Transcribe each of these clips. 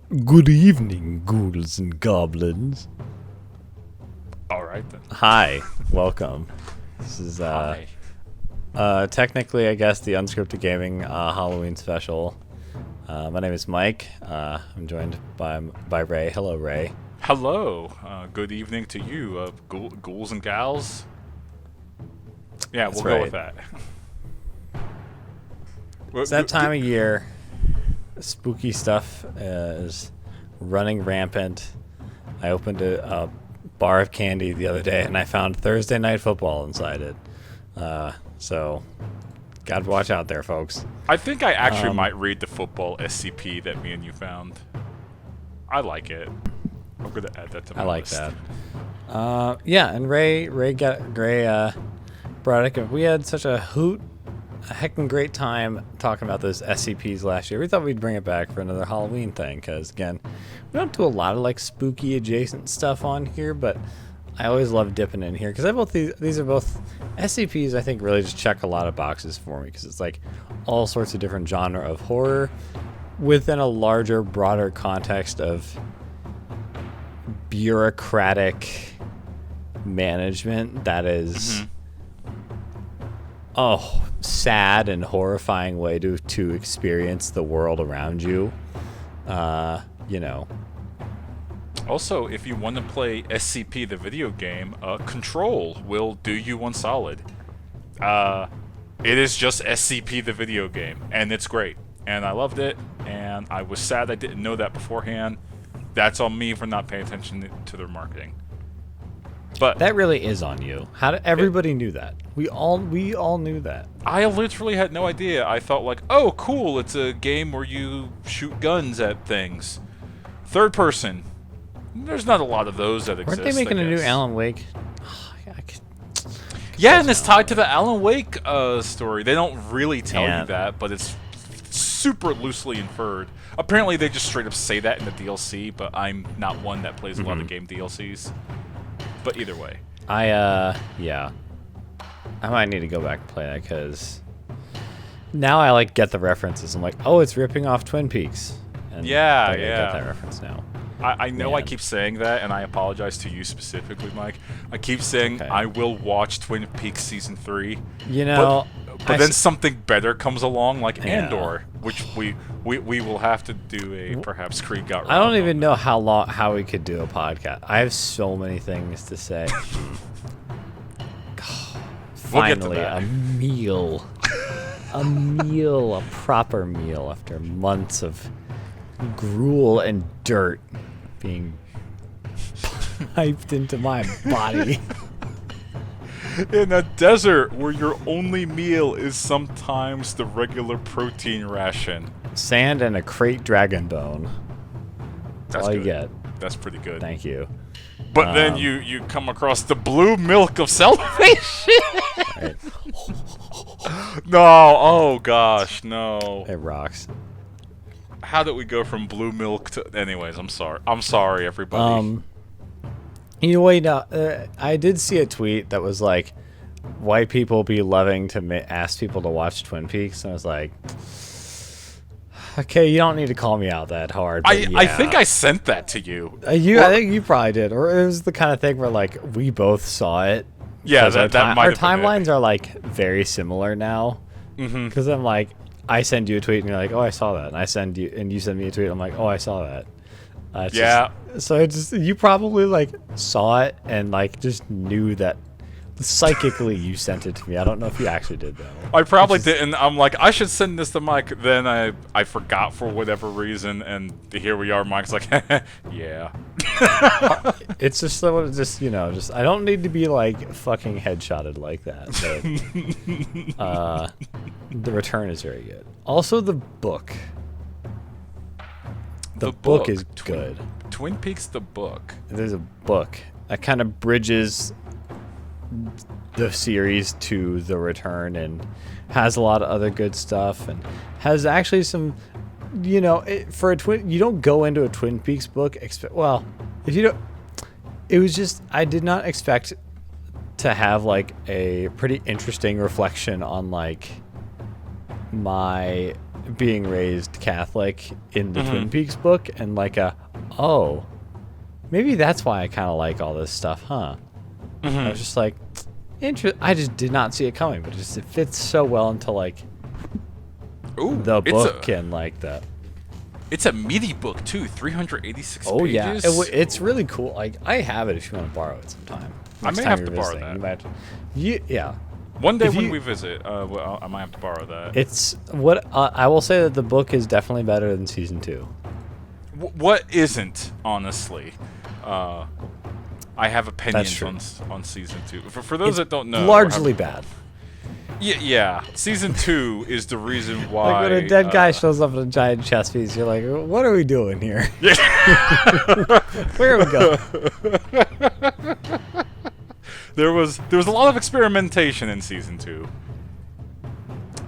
Good evening, ghouls and goblins. All right then. Hi, welcome. This is Hi. technically, I guess, the Unscripted Gaming Halloween special. My name is Mike. I'm joined by Ray. Hello, Ray. Hello. Good evening to you, ghouls and gals. Yeah, That's we'll go right. with that. It's that time of year. Spooky stuff is running rampant. I opened a bar of candy the other day, and I found Thursday Night Football inside it. So, gotta watch out there, folks. I think I actually might read the football SCP that me and you found. I like it. I'm gonna add that to my list. I like that. Yeah, and Ray brought it. We had such a heckin' great time talking about those SCPs last year. We thought we'd bring it back for another Halloween thing, because again, we don't do a lot of like spooky adjacent stuff on here, but I always love dipping in here because these are both SCPs. I think really just check a lot of boxes for me because it's like all sorts of different genre of horror within a larger, broader context of bureaucratic management that is sad and horrifying way to experience the world around you. Also, if you want to play SCP the video game, Control will do you one solid. It is just SCP the video game, and it's great. And I loved it, and I was sad I didn't know that beforehand. That's on me for not paying attention to their marketing. But That really is on you. Everybody knew that? We all knew that. I literally had no idea. I thought like, oh, cool, it's a game where you shoot guns at things. Third person. There's not a lot of those that exist. Weren't they making I a new guess. Alan Wake? Yeah, and it's tied to the Alan Wake story. They don't really tell Yeah. you that, but it's super loosely inferred. Apparently, they just straight up say that in the DLC, but I'm not one that plays a lot of game DLCs. But either way. Yeah. I might need to go back and play that because now I like get the references. I'm like, oh, it's ripping off Twin Peaks. And Yeah, I get that yeah. reference now. I know I Man. keep saying that, and I apologize to you specifically, Mike. I keep saying Okay. I will watch Twin Peaks Season 3. You know, But then something better comes along, like Yeah. Andor, which we will have to do a perhaps Creed got. I don't robbed even on. know how we could do a podcast. I have so many things to say. We'll get to Finally, that. a proper meal after months of gruel and dirt being piped into my body. In a desert where your only meal is sometimes the regular protein ration. Sand and a crate dragon bone. That's all good. you get. That's pretty good. Thank you. But then you come across the blue milk of salvation. Right. No, oh gosh, no. It rocks. How did we go from blue milk to? Anyways, I'm sorry, everybody. I did see a tweet that was like, white people be loving to ask people to watch Twin Peaks, and I was like, okay, you don't need to call me out that hard. But I think I sent that to you. I think you probably did, or it was the kind of thing where like we both saw it. Yeah, 'Cause that might our have been it. timelines are like very similar now. Because I'm like, I send you a tweet and you're like, oh, I saw that, and you send me a tweet. I'm like, oh, I saw that. Yeah. You probably like saw it and like just knew that psychically you sent it to me. I don't know if you actually did though. I probably didn't. I'm like, I should send this to Mike. Then I forgot for whatever reason, and here we are. Mike's like, yeah. It's just I don't need to be like fucking headshotted like that. But, the return is very good. Also, the book. The book is good. Twin Peaks the book. There's a book that kind of bridges the series to the return and has a lot of other good stuff and has actually some, you don't go into a Twin Peaks book if you don't. It was just I did not expect to have like a pretty interesting reflection on like my being raised Catholic in the Twin Peaks book, and like oh, maybe that's why I kind of like all this stuff, huh? I was just like, I just did not see it coming, but it fits so well into like the book and like the. It's a meaty book too, 386 pages. Yeah, it's really cool. Like I have it if you want to borrow it sometime. I may have to borrow that. Yeah. One day when we visit, I might have to borrow that. It's what I will say that the book is definitely better than season 2. What isn't, honestly? I have opinions on season 2. For those that don't know, largely bad. Yeah. Season 2 is the reason why. Like when a dead guy shows up in a giant chess piece, you're like, "What are we doing here? Where are we going?" There was a lot of experimentation in season 2.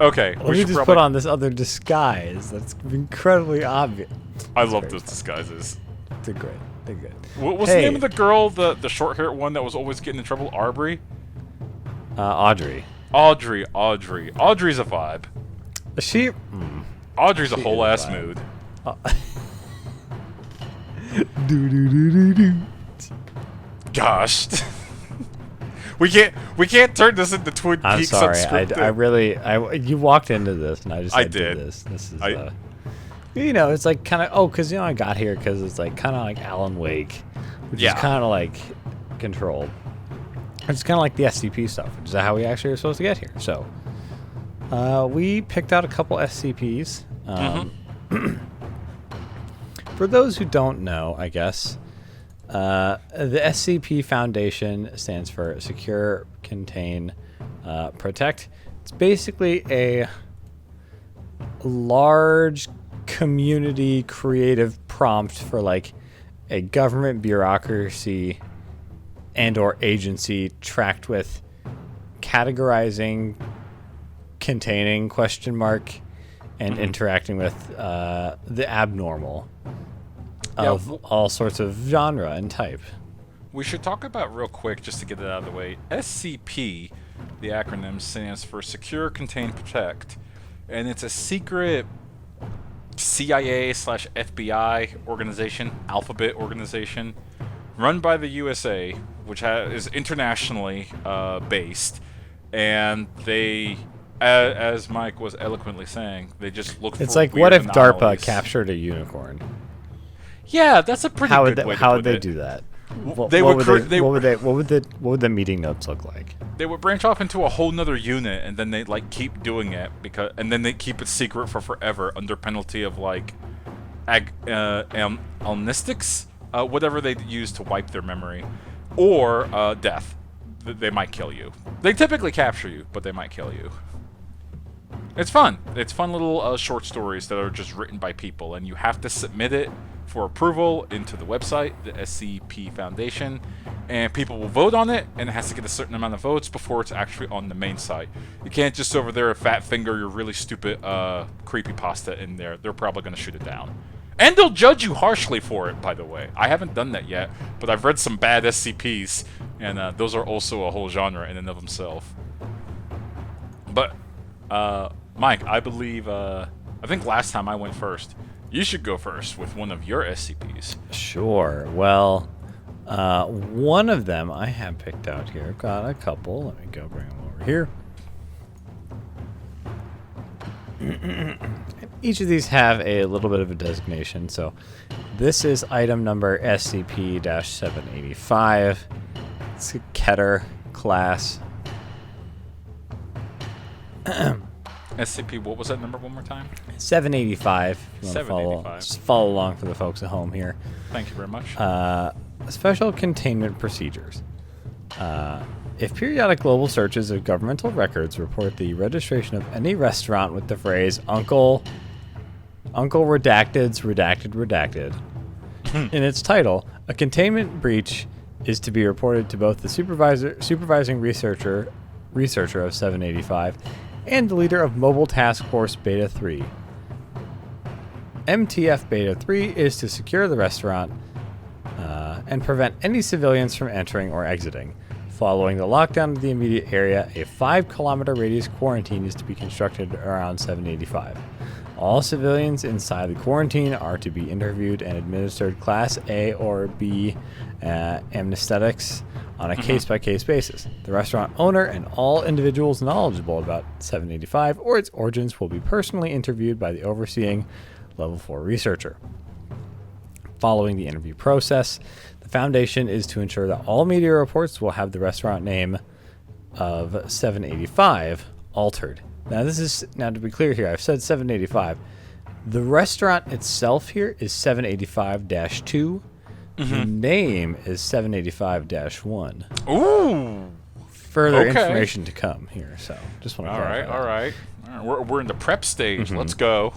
Okay, we should just put on this other disguise that's incredibly obvious. I love those disguises. They're great. They're good. What's the name of the girl, the short-haired one that was always getting in trouble? Audrey? Audrey. Audrey's a vibe. Audrey's a whole ass mood. Gosh. We can't turn this into Twin Peaks. I'm sorry. You walked into this, and I just did this. This is it's like kind of because I got here because it's like kind of like Alan Wake, which is kind of like controlled. It's kind of like the SCP stuff, which is how we actually are supposed to get here. So we picked out a couple SCPs. For those who don't know, I guess. The SCP Foundation stands for Secure, Contain, Protect. It's basically a large community creative prompt for like a government bureaucracy and or agency tracked with categorizing, containing ? And interacting with the abnormal. Of all sorts of genre and type. We should talk about real quick, just to get it out of the way. SCP, the acronym, stands for Secure, Contain, Protect, and it's a secret CIA/FBI organization, alphabet organization, run by the USA, which is internationally based, and they, as Mike was eloquently saying, they just look for It's like, what if DARPA captured a unicorn? Yeah, that's a pretty good way to put it. How would they do that? What would the meeting notes look like? They would branch off into a whole nother unit, and then they like keep doing it and then they keep it secret for forever under penalty of like amnestics, whatever they use to wipe their memory, or death. They might kill you. They typically capture you, but they might kill you. It's fun. It's fun little short stories that are just written by people, and you have to submit it for approval into the website, the SCP Foundation, and people will vote on it, and it has to get a certain amount of votes before it's actually on the main site. You can't just over there fat finger your really stupid creepypasta in there. They're probably going to shoot it down. And they'll judge you harshly for it, by the way. I haven't done that yet, but I've read some bad SCPs, and those are also a whole genre in and of themselves. But, Mike, I believe, I think last time I went first. You should go first with one of your SCPs. Sure. Well, one of them I have picked out here. I've got a couple. Let me go bring them over here. Each of these have a little bit of a designation. So this is item number SCP-785. It's a Keter class. SCP, what was that number one more time? 785. If you want to follow along for the folks at home here. Thank you very much. Special containment procedures. If periodic global searches of governmental records report the registration of any restaurant with the phrase Uncle Redacted's Redacted in its title, a containment breach is to be reported to both the supervising researcher of 785 and the leader of Mobile Task Force Beta 3. MTF Beta 3 is to secure the restaurant and prevent any civilians from entering or exiting. Following the lockdown of the immediate area, a 5-kilometer radius quarantine is to be constructed around 785. All civilians inside the quarantine are to be interviewed and administered Class A or B anesthetics on a case-by-case basis. The restaurant owner and all individuals knowledgeable about 785 or its origins will be personally interviewed by the overseeing Level 4 researcher. Following the interview process, the Foundation is to ensure that all media reports will have the restaurant name of 785 altered. Now, to be clear here, I've said 785. The restaurant itself here is 785-2. The name is 785-1. Ooh. Further information to come here, so just want to All right. We're in the prep stage. Let's go.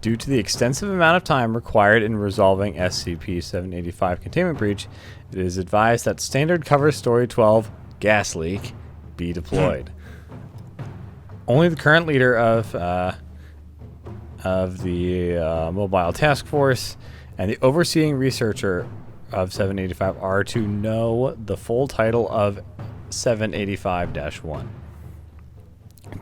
Due to the extensive amount of time required in resolving SCP-785 containment breach, it is advised that standard cover story 12 gas leak be deployed. Only the current leader of the mobile task force and the overseeing researcher of 785 are to know the full title of 785-1.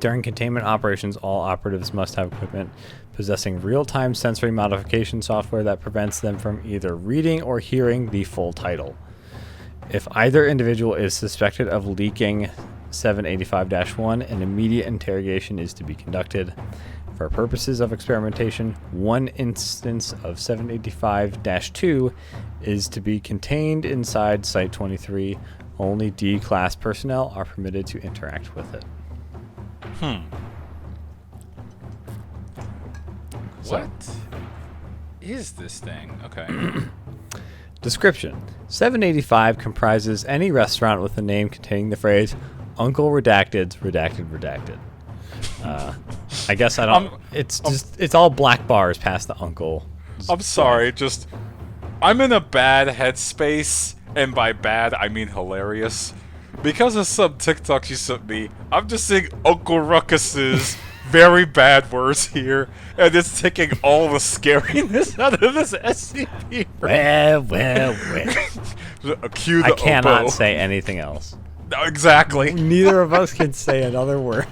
During containment operations, all operatives must have equipment possessing real-time sensory modification software that prevents them from either reading or hearing the full title. If either individual is suspected of leaking 785-1, an immediate interrogation is to be conducted. For purposes of experimentation, one instance of 785-2 is to be contained inside Site-23. Only D-Class personnel are permitted to interact with it. What is this thing? Okay. Description. 785 comprises any restaurant with a name containing the phrase Uncle Redacted's redacted. I guess I don't. It's all black bars past the uncle. I'm sorry. I'm in a bad headspace, and by bad I mean hilarious. Because of some TikTok you sent me, I'm just seeing Uncle Ruckus's very bad words here, and it's taking all the scariness out of this SCP. Well. Cue the I cannot oboe. say anything else. No, exactly. Neither of us can say another word.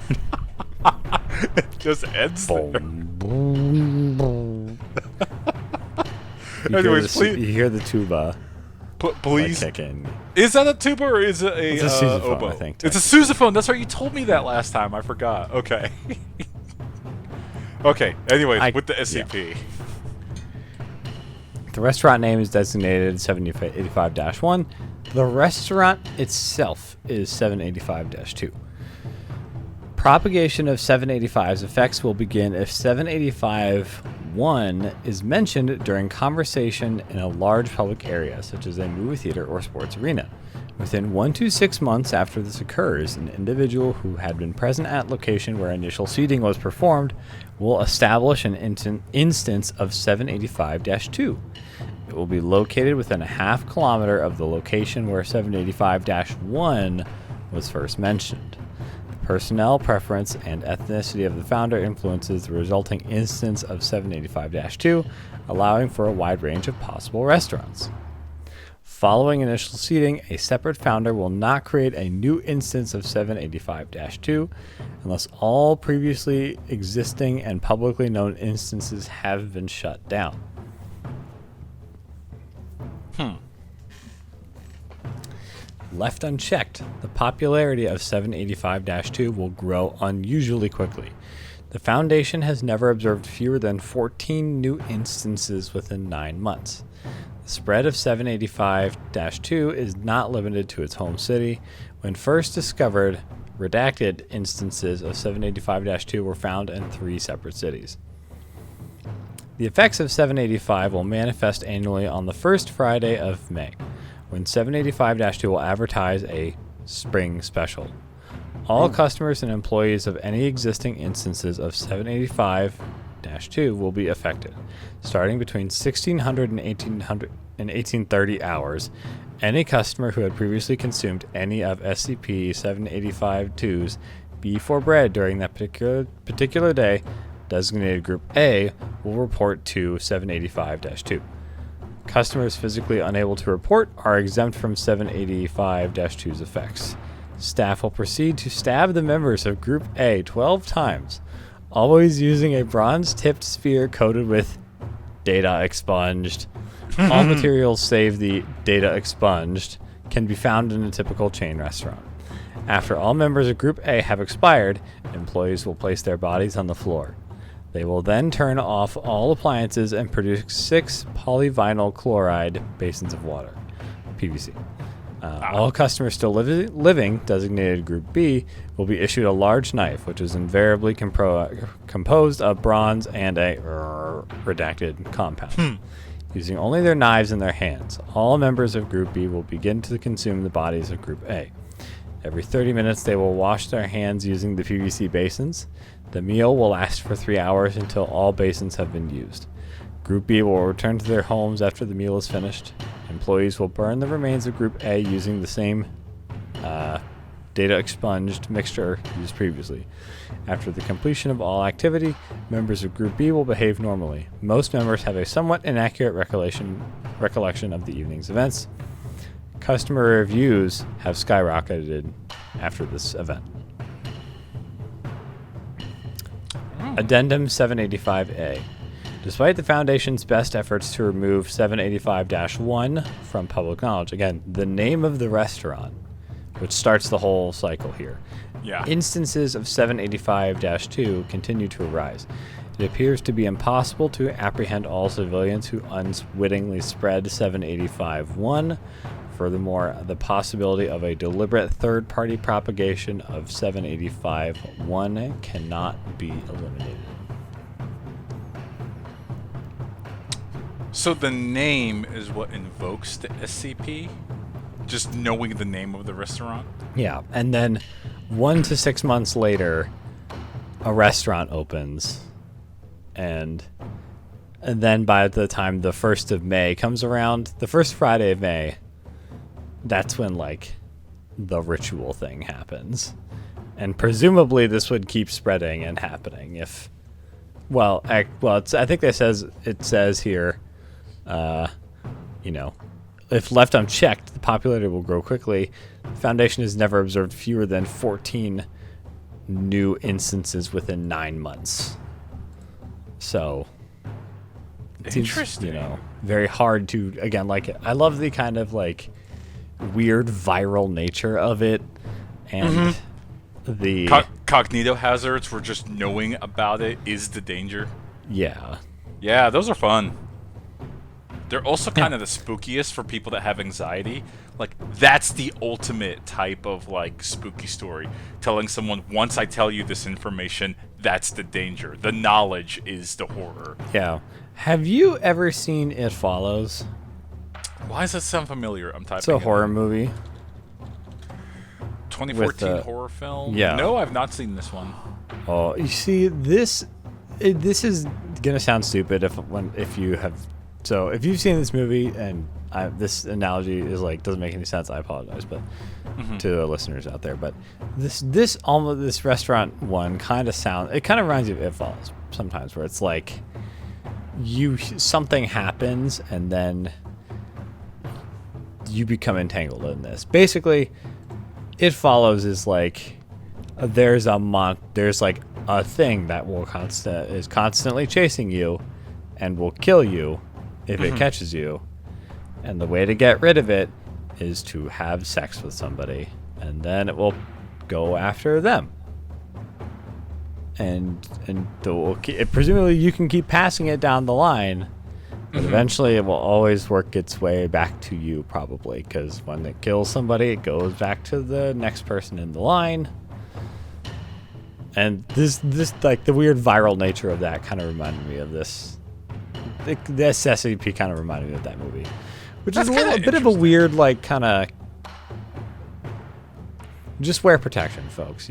It just ends there. Anyways, please. You hear the tuba. Please. Like kicking. Is that a tuba or is it a It's a sousaphone, oboe? I think. It's a sousaphone. That's right. You told me that last time. I forgot. Okay. Okay. Anyways, with the SCP. Yeah. The restaurant name is designated 785-1. The restaurant itself is 785-2. Propagation of 785's effects will begin if 785-1 is mentioned during conversation in a large public area, such as a movie theater or sports arena. Within 1 to 6 months after this occurs, an individual who had been present at location where initial seeding was performed will establish an instance of 785-2. It will be located within a half kilometer of the location where 785-1 was first mentioned. The personnel preference and ethnicity of the founder influences the resulting instance of 785-2, allowing for a wide range of possible restaurants. Following initial seeding, a separate founder will not create a new instance of 785-2 unless all previously existing and publicly known instances have been shut down. Left unchecked, the popularity of 785-2 will grow unusually quickly. The Foundation has never observed fewer than 14 new instances within 9 months. The spread of 785-2 is not limited to its home city. When first discovered, redacted instances of 785-2 were found in 3 separate cities. The effects of 785 will manifest annually on the first Friday of May, when 785-2 will advertise a spring special. All customers and employees of any existing instances of 785-2 will be affected. Starting between 1600 and 1830 hours, any customer who had previously consumed any of SCP-785-2's B4 bread during that particular day, designated Group A, will report to 785-2. Customers physically unable to report are exempt from 785-2's effects. Staff will proceed to stab the members of Group A 12 times. always using a bronze-tipped sphere coated with data expunged. All materials save the data expunged can be found in a typical chain restaurant. After all members of Group A have expired, employees will place their bodies on the floor. They will then turn off all appliances and produce 6 polyvinyl chloride basins of water, PVC. All customers still living, designated Group B, will be issued a large knife, which is invariably composed of bronze and a redacted compound. Using only their knives in their hands, all members of Group B will begin to consume the bodies of Group A. Every 30 minutes, they will wash their hands using the PVC basins. The meal will last for 3 hours until all basins have been used. Group B will return to their homes after the meal is finished. Employees will burn the remains of Group A using the same data expunged mixture used previously. After the completion of all activity, members of Group B will behave normally. Most members have a somewhat inaccurate recollection of the evening's events. Customer reviews have skyrocketed after this event. Addendum 785A. Despite the Foundation's best efforts to remove 785-1 from public knowledge, again, the name of the restaurant, which starts the whole cycle here, instances of 785-2 continue to arise. It appears to be impossible to apprehend all civilians who unwittingly spread 785-1. Furthermore, the possibility of a deliberate third-party propagation of 785-1 cannot be eliminated. So the name is what invokes the SCP? Just knowing the name of the restaurant? Yeah, and then 1 to 6 months later, a restaurant opens, and then by the time the 1st of May comes around, the first Friday of May, that's when, like, the ritual thing happens. And presumably this would keep spreading and happening if... I think it says here, if left unchecked, the popularity will grow quickly. The Foundation has never observed fewer than 14 new instances within 9 months. So... it Interesting. Seems, very hard to... Again, like, I love the kind of, like... weird viral nature of it, and the cognito hazards where just knowing about it is the danger. Yeah, those are fun. They're also kind of the spookiest for people that have anxiety. Like, that's the ultimate type of, like, spooky story. Telling someone, once I tell you this information, that's the danger. The knowledge is the horror. Yeah. Have you ever seen It Follows? Why does that sound familiar? I'm typing. It's a horror movie. 2014 horror film? Yeah. No, I've not seen this one. Oh, you see, this is gonna sound stupid if you have. So if you've seen this movie and this analogy is like doesn't make any sense, I apologize, but to the listeners out there. But this restaurant one kind of reminds you of It Follows sometimes, where it's like something happens and then you become entangled in this. Basically, It Follows is like there's like a thing that is constantly chasing you and will kill you if it catches you, and the way to get rid of it is to have sex with somebody, and then it will go after them, and presumably you can keep passing it down the line, but eventually it will always work its way back to you, probably, because when it kills somebody, it goes back to the next person in the line. And this like the weird viral nature of that kind of reminded me of this. This SCP kind of reminded me of that movie, which is a bit of a weird, like, kind of just wear protection, folks.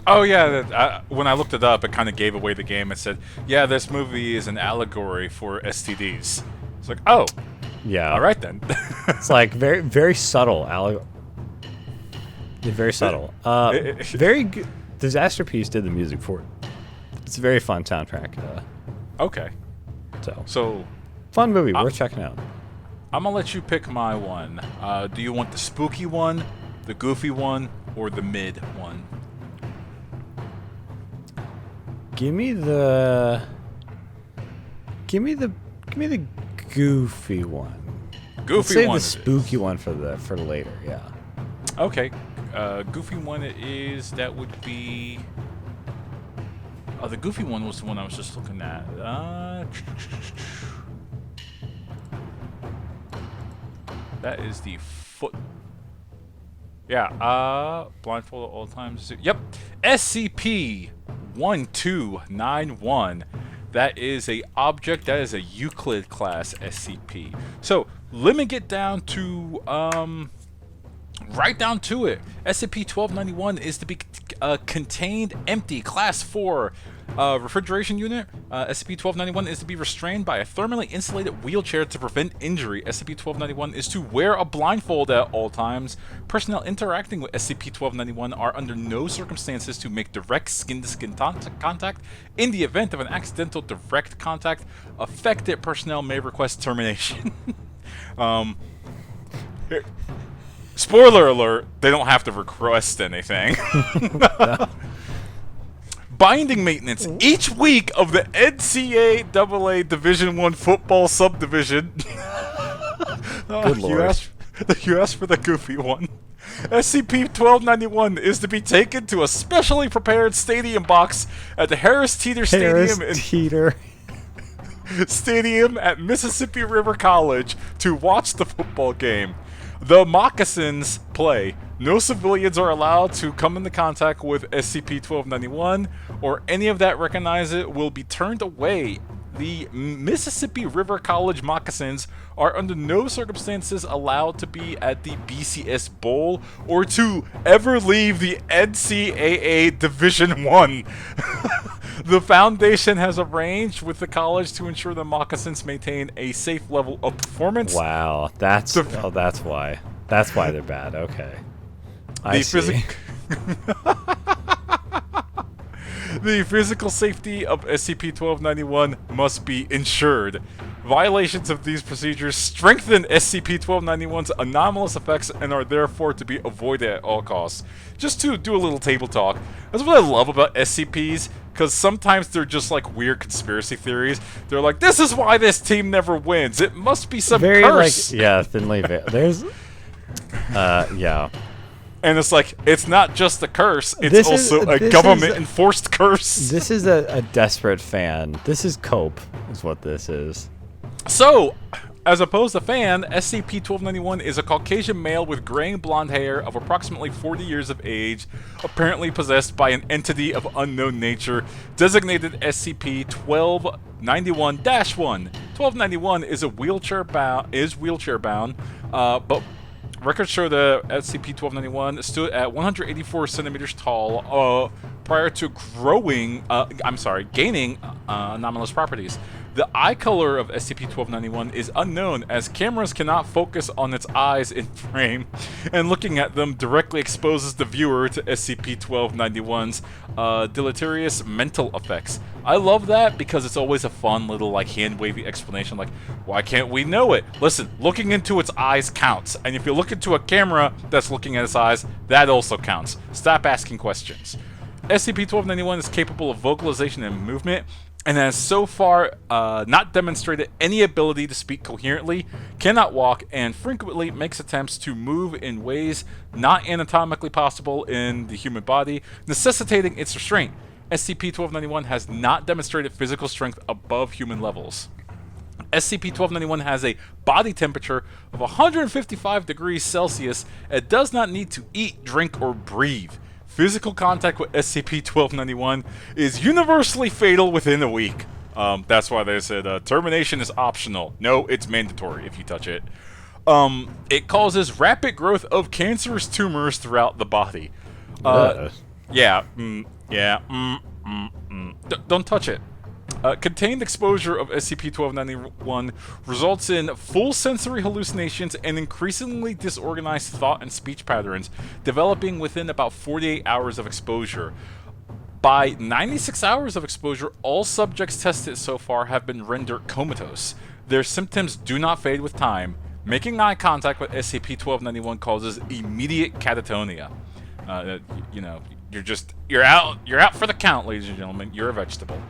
Oh yeah, when I looked it up, it kind of gave away the game. It said, "Yeah, this movie is an allegory for STDs." It's like, oh, yeah, all right then. It's like very, very subtle. Very subtle. Very good. Disaster Piece did the music for it. It's a very fun soundtrack. Okay. So fun movie, worth checking out. I'm gonna let you pick my one. Do you want the spooky one, the goofy one, or the mid one? Give me the goofy one. Goofy Save one. the spooky one for later. Yeah. Okay. Goofy one that would be. Oh, the goofy one was the one I was just looking at. That is the foot. Yeah. Blindfold at all times. Yep. SCP-1291. That is a object. That is a Euclid class SCP. So limit it down to right down to it. SCP-1291 is to be contained empty class 4 refrigeration unit. SCP-1291 is to be restrained by a thermally insulated wheelchair to prevent injury. SCP-1291 is to wear a blindfold at all times. Personnel interacting with SCP-1291 are under no circumstances to make direct skin-to-skin contact. In the event of an accidental direct contact, affected personnel may request termination. Spoiler alert, they don't have to request anything. Binding maintenance each week of the NCAA Division I football subdivision. Good Lord. You asked for the goofy one. SCP-1291 is to be taken to a specially prepared stadium box at the Harris Teeter Stadium at Mississippi River College to watch the football game. The moccasins play. No civilians are allowed to come into contact with SCP-1291 or any of that recognize it will be turned away. The Mississippi River College moccasins are under no circumstances allowed to be at the BCS Bowl or to ever leave the NCAA Division I. The Foundation has arranged with the college to ensure the moccasins maintain a safe level of performance. Wow, that's why. That's why they're bad. Okay. I see. The physical safety of SCP-1291 must be ensured. Violations of these procedures strengthen SCP-1291's anomalous effects and are therefore to be avoided at all costs. Just to do a little table talk, that's what I love about SCPs, because sometimes they're just like weird conspiracy theories. They're like, this is why this team never wins. It must be some curse. Yeah, thinly veiled. There's, yeah. And it's like, it's not just a curse, it's also a government-enforced curse. This is a desperate fan. This is cope, is what this is. So, as opposed to fan, SCP-1291 is a Caucasian male with gray and blonde hair of approximately 40 years of age, apparently possessed by an entity of unknown nature, designated SCP-1291-1. 1291 is wheelchair bound, but records show the SCP-1291 stood at 184 centimeters tall prior to gaining anomalous properties. The eye color of SCP-1291 is unknown as cameras cannot focus on its eyes in frame, and looking at them directly exposes the viewer to SCP-1291's deleterious mental effects. I love that because it's always a fun little like hand-wavy explanation like, why can't we know it? Listen, looking into its eyes counts, and if you look into a camera that's looking at its eyes, that also counts. Stop asking questions. SCP-1291 is capable of vocalization and movement, and has so far not demonstrated any ability to speak coherently, cannot walk, and frequently makes attempts to move in ways not anatomically possible in the human body, necessitating its restraint. SCP-1291 has not demonstrated physical strength above human levels. SCP-1291 has a body temperature of 155 degrees Celsius and does not need to eat, drink, or breathe. Physical contact with SCP-1291 is universally fatal within a week. That's why they said termination is optional. No, it's mandatory if you touch it. It causes rapid growth of cancerous tumors throughout the body. Don't touch it. Contained exposure of SCP-1291 results in full sensory hallucinations and increasingly disorganized thought and speech patterns, developing within about 48 hours of exposure. By 96 hours of exposure, all subjects tested so far have been rendered comatose. Their symptoms do not fade with time. Making eye contact with SCP-1291 causes immediate catatonia. you're out for the count, ladies and gentlemen. You're a vegetable.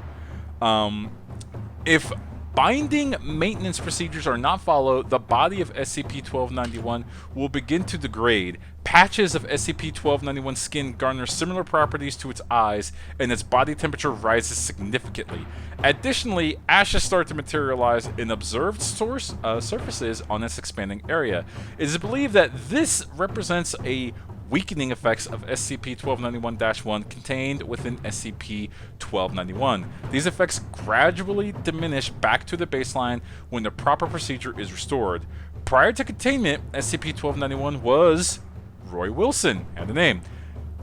If binding maintenance procedures are not followed, the body of SCP-1291 will begin to degrade. Patches of SCP-1291 skin garner similar properties to its eyes, and its body temperature rises significantly. Additionally, ashes start to materialize in observed surfaces on its expanding area. It is believed that this represents a weakening effects of SCP-1291-1 contained within SCP-1291. These effects gradually diminish back to the baseline when the proper procedure is restored. Prior to containment, SCP-1291 was Roy Wilson, had the name.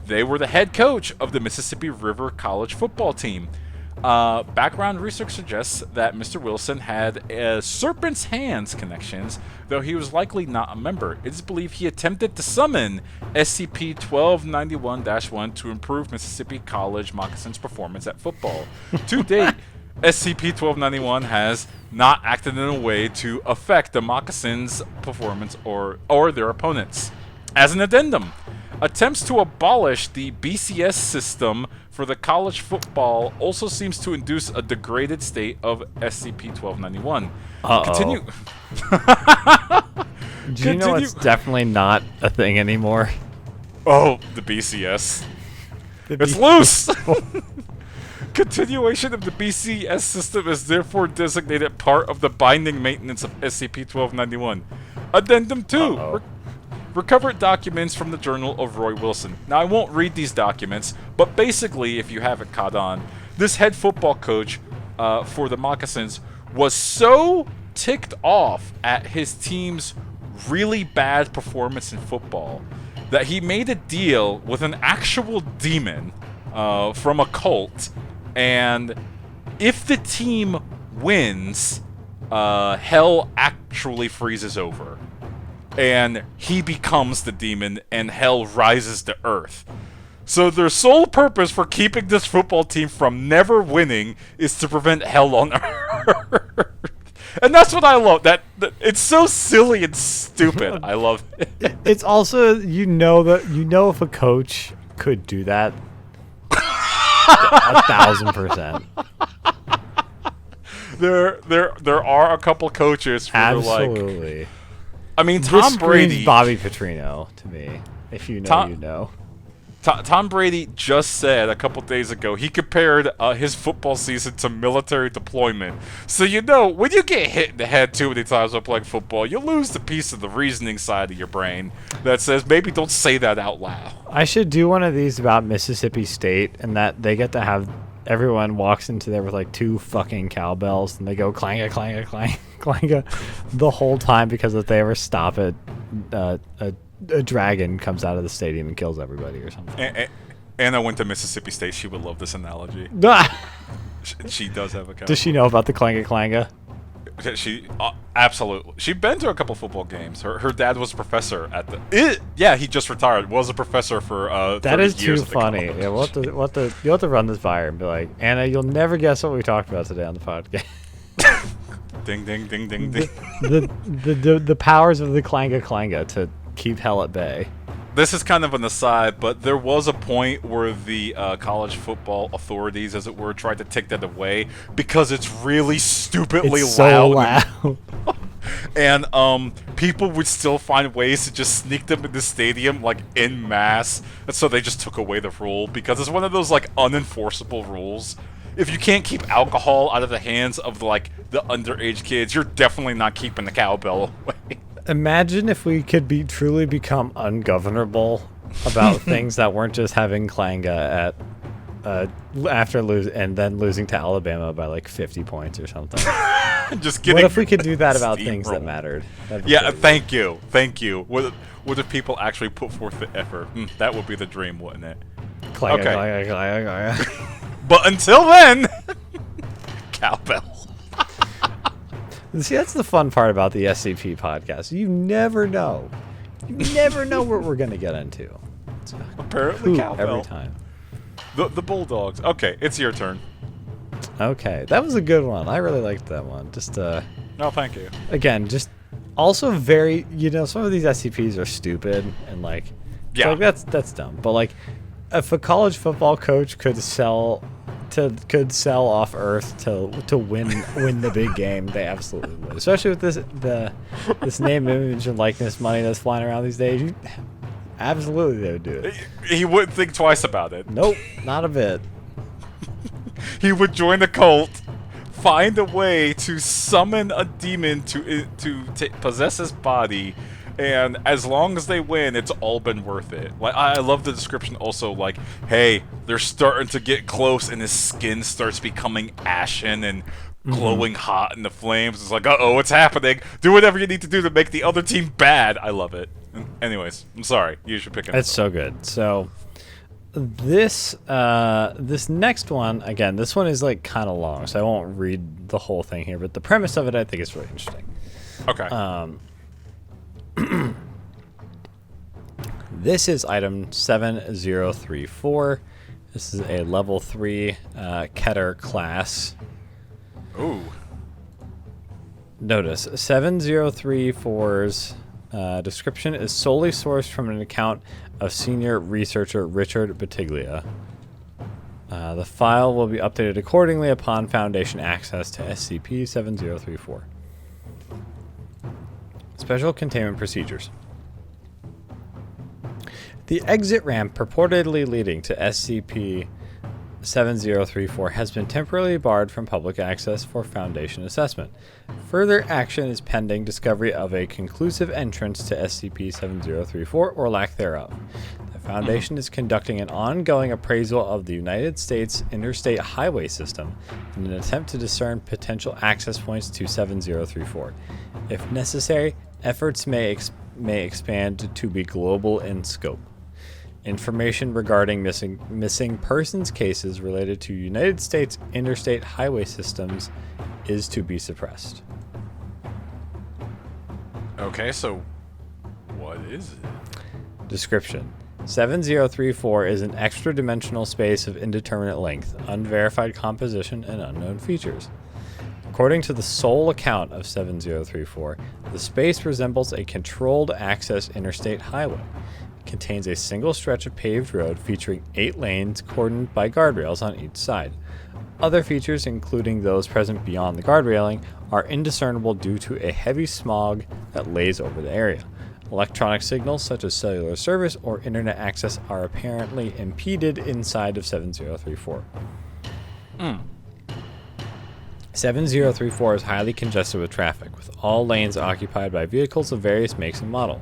They were the head coach of the Mississippi River College football team. Background research suggests that Mr. Wilson had Serpent's Hands connections, though he was likely not a member. It is believed he attempted to summon SCP-1291-1 to improve Mississippi College Moccasins' performance at football. To date, SCP-1291 has not acted in a way to affect the Moccasins' performance or their opponents. As an addendum, attempts to abolish the BCS system for the college football also seems to induce a degraded state of SCP-1291. Continue. Do you know it's definitely not a thing anymore? Oh, the BCS. It's loose! Continuation of the BCS system is therefore designated part of the binding maintenance of SCP-1291. Addendum 2. Recovered documents from the Journal of Roy Wilson. Now, I won't read these documents, but basically, if you haven't caught on, this head football coach for the Moccasins was so ticked off at his team's really bad performance in football that he made a deal with an actual demon from a cult, and if the team wins, hell actually freezes over. And he becomes the demon, and hell rises to earth. So their sole purpose for keeping this football team from never winning is to prevent hell on earth. And that's what I love. That it's so silly and stupid. I love it. It's also, you know if a coach could do that, 1,000%. There are a couple coaches who are like, absolutely. I mean, Tom Brady, Bobby Petrino to me. If you know, you know. Tom Brady just said a couple days ago he compared his football season to military deployment. So when you get hit in the head too many times while playing football, you lose the piece of the reasoning side of your brain that says maybe don't say that out loud. I should do one of these about Mississippi State, and that they get to have everyone walks into there with like 2 fucking cowbells, and they go clangga, clangga, clangga, clangga the whole time, because if they ever stop it, a dragon comes out of the stadium and kills everybody or something. Anna went to Mississippi State. She would love this analogy. She does have a cowbell. Does she know about the clangga, clangga? She absolutely. She'd been to a couple football games. Her dad was a professor at the. Yeah, he just retired. Was a professor for. That is years too funny. Yeah, you'll have to run this by her and be like, Anna, you'll never guess what we talked about today on the podcast. Ding ding ding ding ding. The powers of the clangga, clangga to keep hell at bay. This is kind of an aside, but there was a point where the college football authorities, as it were, tried to take that away because it's really stupidly it's so loud. And people would still find ways to just sneak them in the stadium, like, en masse. And so they just took away the rule because it's one of those, like, unenforceable rules. If you can't keep alcohol out of the hands of, like, the underage kids, you're definitely not keeping the cowbell away. Imagine if we could truly become ungovernable about things that weren't just having clangga at after losing to Alabama by like 50 points or something. Just kidding. What if we could do that about things that mattered? Yeah, thank you. What if people actually put forth the effort? That would be the dream, wouldn't it? Clangga, okay. Clangga, clangga. But until then, cowbell. See, that's the fun part about the SCP podcast. You never know. You never know what we're going to get into. Apparently cowbell. Every time. The Bulldogs. Okay, it's your turn. Okay, that was a good one. I really liked that one. Just, No, thank you. Again, just also very, some of these SCPs are stupid and like, yeah, like that's dumb. But like, if a college football coach could sell off Earth to win the big game, they absolutely would. Especially with this name, image, and likeness money that's flying around these days. Absolutely, they would do it. He wouldn't think twice about it. Nope, not a bit. He would join the cult, find a way to summon a demon to possess his body, and as long as they win, it's all been worth it. Like, I love the description also, like, hey, they're starting to get close, and his skin starts becoming ashen and glowing hot in the flames. It's like, uh-oh, what's happening? Do whatever you need to do to make the other team bad. I love it. Anyways, I'm sorry. You should pick it up. It's so good. So this next one, again, this one is like kind of long, so I won't read the whole thing here, but the premise of it I think is really interesting. Okay. This is item 7034. This is a level 3 Keter class. Ooh. Notice 7034's description is solely sourced from an account of senior researcher Richard Batiglia. The file will be updated accordingly upon Foundation access to SCP-7034. Special containment procedures. The exit ramp purportedly leading to SCP-7034 has been temporarily barred from public access for Foundation assessment. Further action is pending discovery of a conclusive entrance to SCP-7034 or lack thereof. The Foundation is conducting an ongoing appraisal of the United States interstate highway system in an attempt to discern potential access points to 7034. If necessary, efforts may expand to be global in scope. Information regarding missing persons cases related to United States interstate highway systems is to be suppressed. Okay, so what is it? Description. 7034 is an extra-dimensional space of indeterminate length, unverified composition, and unknown features. According to the sole account of 7034, the space resembles a controlled access interstate highway. It contains a single stretch of paved road featuring 8 lanes cordoned by guardrails on each side. Other features, including those present beyond the guard railing, are indiscernible due to a heavy smog that lays over the area. Electronic signals such as cellular service or internet access are apparently impeded inside of 7034. 7034 is highly congested with traffic, with all lanes occupied by vehicles of various makes and model.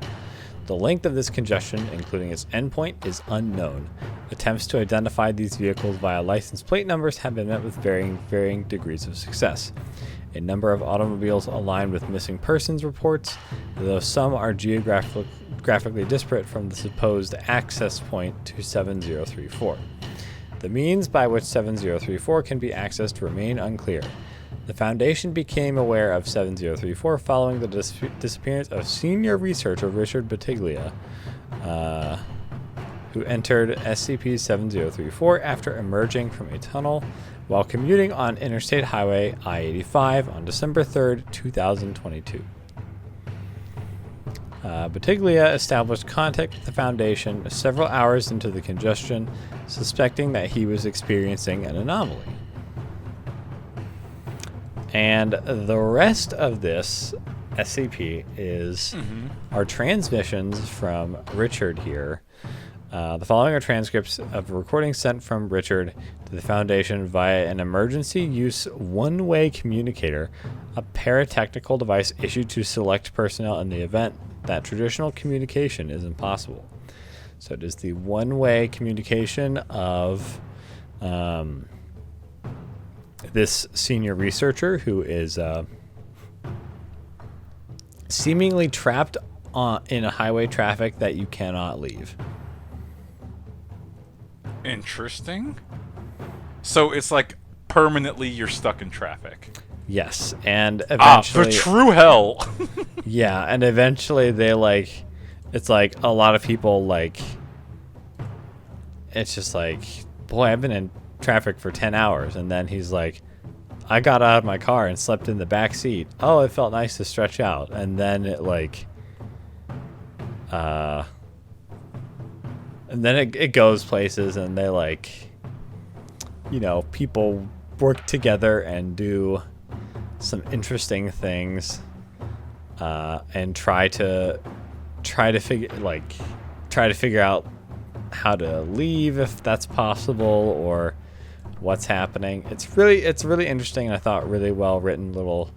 The length of this congestion, including its endpoint, is unknown. Attempts to identify these vehicles via license plate numbers have been met with varying degrees of success. A number of automobiles align with missing persons reports, though some are geographically disparate from the supposed access point to 7034. The means by which 7034 can be accessed remain unclear. The Foundation became aware of 7034 following the disappearance of senior researcher Richard Batiglia, who entered SCP-7034 after emerging from a tunnel while commuting on Interstate Highway I-85 on December 3, 2022. Batiglia established contact with the Foundation several hours into the congestion, suspecting that he was experiencing an anomaly. And the rest of this SCP is our transmissions from Richard here. The following are transcripts of recordings sent from Richard to the Foundation via an emergency use one-way communicator, a paratechnical device issued to select personnel in the event that traditional communication is impossible. So it is the one-way communication of this senior researcher who is seemingly trapped in a highway traffic that you cannot leave. Interesting. So it's like permanently you're stuck in traffic. Yes, and eventually... the true hell! Yeah, and eventually they it's like a lot of people it's just like, boy, I've been in traffic for 10 hours, and then he's like, I got out of my car and slept in the back seat. Oh, it felt nice to stretch out. And then it and then it goes places, and they like, you know, people work together and do some interesting things, and try to figure out how to leave if that's possible, or what's happening. It's really interesting, and I thought really well written little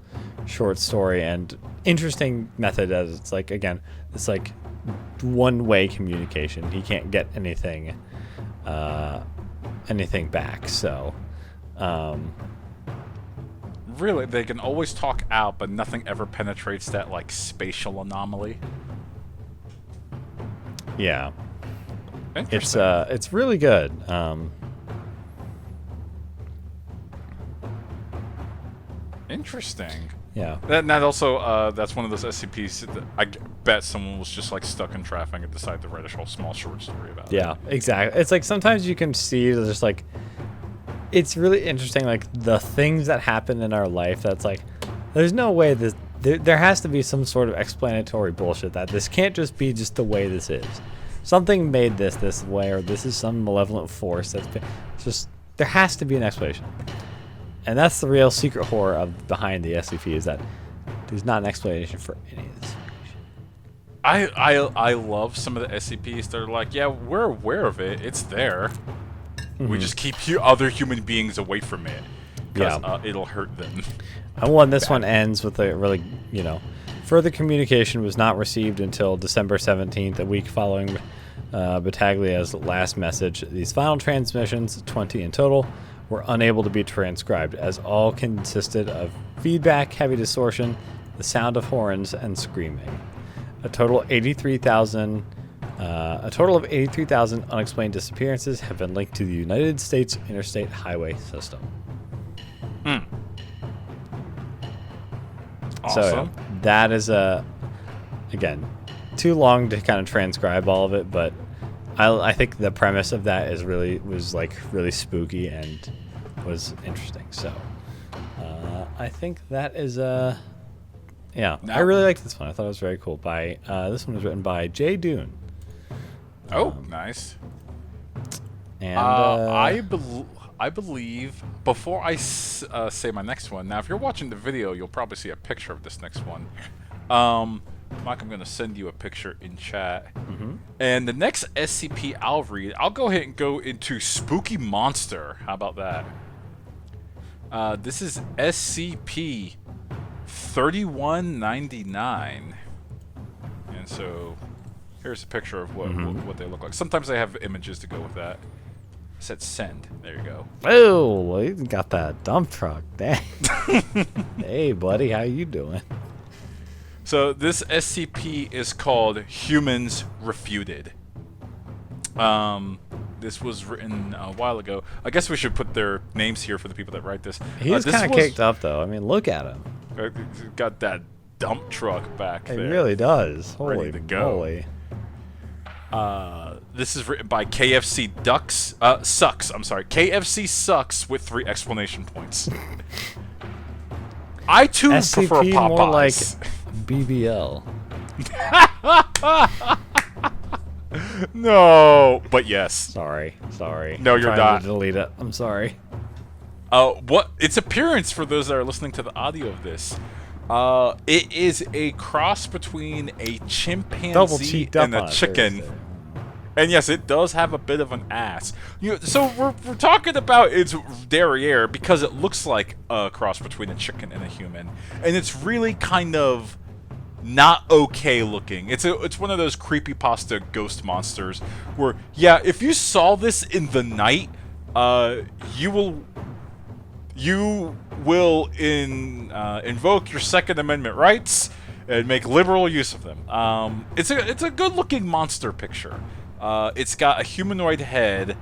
short story, and interesting method, as it's like, again, it's like one-way communication. He can't get anything back, so really, they can always talk out, but nothing ever penetrates that like spatial anomaly. yeah, Interesting. it's really good. Interesting. Yeah. That also, that's one of those SCPs that I bet someone was just like stuck in traffic and decided to write a small short story about it. Yeah, exactly. It's like sometimes you can see just like, it's really interesting, like the things that happen in our life that's like, there's no way this, there has to be some sort of explanatory bullshit that this can't just be just the way this is. Something made this way, or this is some malevolent force that's been, it's just, there has to be an explanation. And that's the real secret horror of behind the SCP, is that there's not an explanation for any of this. I love some of the SCPs that are like, yeah, we're aware of it, it's there. We just keep other human beings away from it, because it'll hurt them. And this one ends with a really, you know, further communication was not received until December 17th, a week following Battaglia's last message. These final transmissions, 20 in total, were unable to be transcribed, as all consisted of feedback, heavy distortion, the sound of horns, and screaming. A total of 83,000 unexplained disappearances have been linked to the United States interstate highway system. Awesome. So that is again, too long to kind of transcribe all of it, but I think the premise of that was really spooky and was interesting. So I think that is yeah. I really liked this one. I thought it was very cool. This one was written by Jay Dune. Oh, nice. And I believe, before I say my next one, now if you're watching the video, you'll probably see a picture of this next one. Mike, I'm going to send you a picture in chat. And the next SCP I'll read, I'll go ahead and go into Spooky Monster. How about that? This is SCP 3199. And so here's a picture of what they look like. Sometimes they have images to go with that. I said send. There you go. Oh, you got that dump truck. Dang. Hey, buddy, how you doing? So this SCP is called Humans Refuted. This was written a while ago. I guess we should put their names here for the people that write this. He's kind of kicked up, though. I mean, look at him. Got that dump truck back there. It really does. Holy ready to go. moly. This is written by KFC Sucks. I'm sorry. KFC Sucks with 3 exclamation points. I too SCP prefer Popeyes. more like BBL. No, but yes. Sorry. No, I'm you're trying not. to delete it. I'm sorry. What its appearance, for those that are listening to the audio of this, it is a cross between a chimpanzee and a chicken. And yes, it does have a bit of an ass. So we're talking about its derriere because it looks like a cross between a chicken and a human, and it's really kind of not okay looking. It's one of those creepypasta ghost monsters where, yeah, if you saw this in the night, you will invoke your Second Amendment rights and make liberal use of them. It's a good looking monster picture. It's got a humanoid head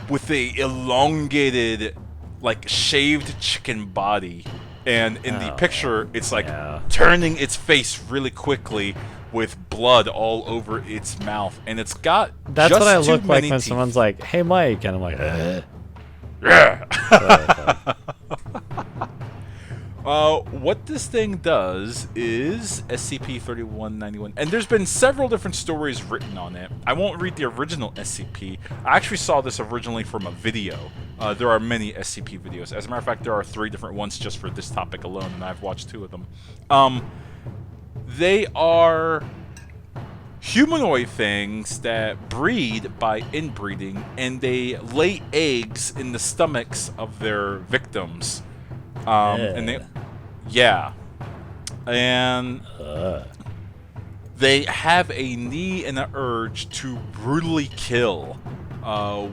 with a elongated, like, shaved chicken body. And in the picture, it's like turning its face really quickly with blood all over its mouth. And it's got That's just what I too look like many when teeth. someone's like, "Hey, Mike," and I'm like, Yeah. What this thing does is SCP-3191, and there's been several different stories written on it. I won't read the original SCP. I actually saw this originally from a video. There are many SCP videos. As a matter of fact, there are 3 different ones just for this topic alone, and I've watched 2 of them. They are humanoid things that breed by inbreeding, and they lay eggs in the stomachs of their victims. And they have a need and an urge to brutally kill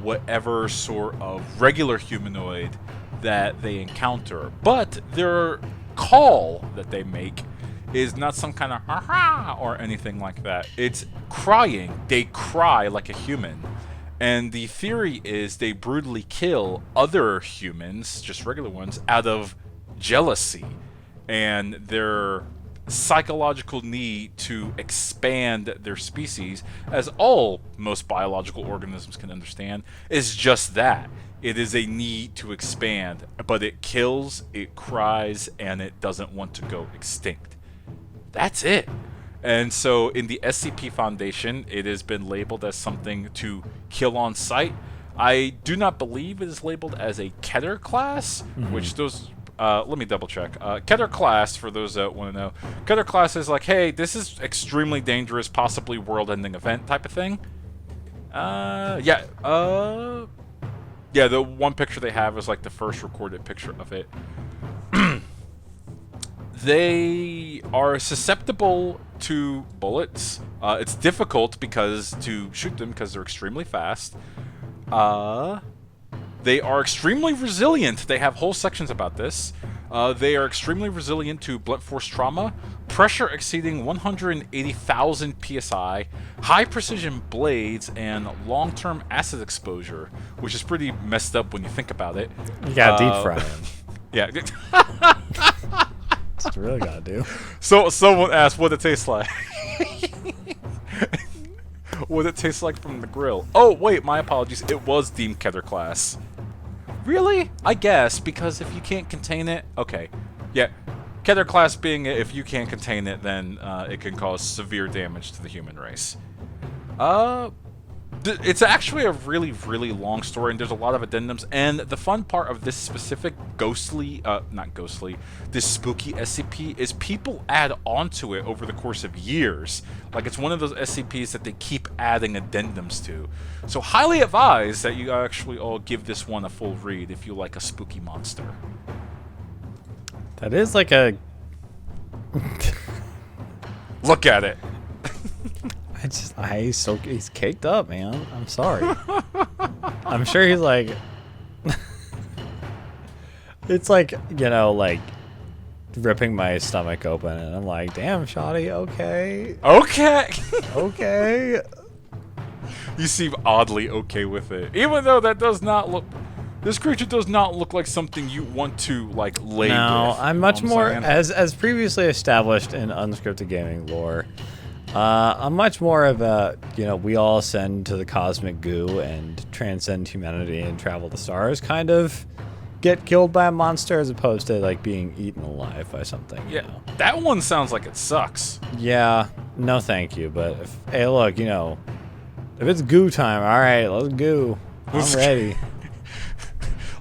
whatever sort of regular humanoid that they encounter. But their call that they make is not some kind of ha-ha or anything like that. It's crying. They cry like a human. And the theory is they brutally kill other humans, just regular ones, out of jealousy and their psychological need to expand their species, as most biological organisms can understand, is just that. It is a need to expand, but it kills, it cries, and it doesn't want to go extinct. That's it. And so in the SCP Foundation, it has been labeled as something to kill on sight. I do not believe it is labeled as a Keter class, which those... let me double check. Keter class, for those that want to know. Keter class is like, hey, this is extremely dangerous, possibly world-ending event type of thing. Yeah, the one picture they have is like the first recorded picture of it. They are susceptible to bullets. It's difficult to shoot them because they're extremely fast. They are extremely resilient. They have whole sections about this. They are extremely resilient to blunt force trauma, pressure exceeding 180,000 psi, high precision blades, and long-term acid exposure, which is pretty messed up when you think about it. You gotta deep fry them. Yeah. That's what you really gotta do. So someone asked what it tastes like. What it tastes like from the grill. Oh wait, my apologies. It was deemed Keter class. Really? I guess, because if you can't contain it... Okay. Yeah. Keter class being if you can't contain it, then it can cause severe damage to the human race. It's actually a really, really long story, and there's a lot of addendums, and the fun part of this specific this spooky SCP is people add onto it over the course of years. Like, it's one of those SCPs that they keep adding addendums to. So highly advise that you actually all give this one a full read if you like a spooky monster. That is like a... Look at it. He's caked up, man. I'm sorry. I'm sure he's like... It's like, you know, like ripping my stomach open, and I'm like, damn, Shoddy, okay. Okay. Okay. You seem oddly okay with it. Even though that does not look... This creature does not look like something you want to, like, lay with. No, I'm much more... saying? As previously established in Unscripted Gaming lore, I'm much more of a, you know, we all ascend to the cosmic goo and transcend humanity and travel the stars kind of get killed by a monster, as opposed to, like, being eaten alive by something. Yeah, you know? that one sounds like it sucks. Yeah, no thank you, but hey, look, you know, if it's goo time, all right, let's goo. I'm ready.